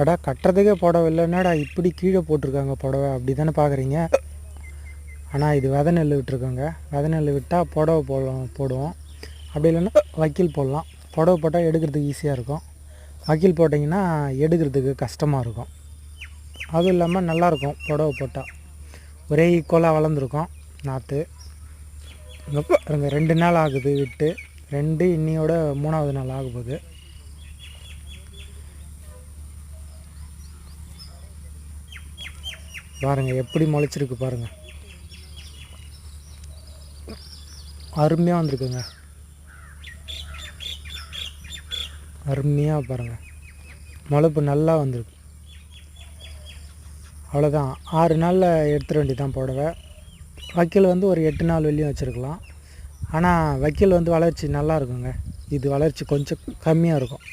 அடா கட்டுறதுக்கே புடவை இல்லைன்னாடா இப்படி கீழே போட்டிருக்காங்க புடவை அப்படி தானே பார்க்குறீங்க. ஆனால் இது விதை நெல் விட்டுருக்கோங்க. விதை நெல் விட்டால் புடவை போடுவோம். அப்படி இல்லைன்னா வக்கீல் போடலாம். புடவை போட்டால் எடுக்கிறதுக்கு ஈஸியாக இருக்கும். வக்கீல் போட்டிங்கன்னா எடுக்கிறதுக்கு கஷ்டமாக இருக்கும். அதுவும் இல்லாமல் நல்லாயிருக்கும் புடவை போட்டால். ஒரே ஈக்குவலாக வளர்ந்துருக்கும் நாற்று. இங்கே 2 நாள் ஆகுது விட்டு. 2 இன்னியோட 3ஆவது நாள் ஆகும்போது. பாருங்கள் எப்படி முளைச்சிருக்கு பாருங்கள். அருமையாக வந்திருக்குங்க. அருமையாக பாருங்கள் முளைப்பு நல்லா வந்திருக்கு. அவ்வளோதான். 6 நாளில் எடுத்துட வேண்டியதான் புடவை. வக்கீல் ஒரு 8 நாள் வெளியும் வச்சுருக்கலாம். ஆனால் வக்கீல் வளர்ச்சி நல்லா இருக்குங்க. இது வளர்ச்சி கொஞ்சம் கம்மியாக இருக்கும்.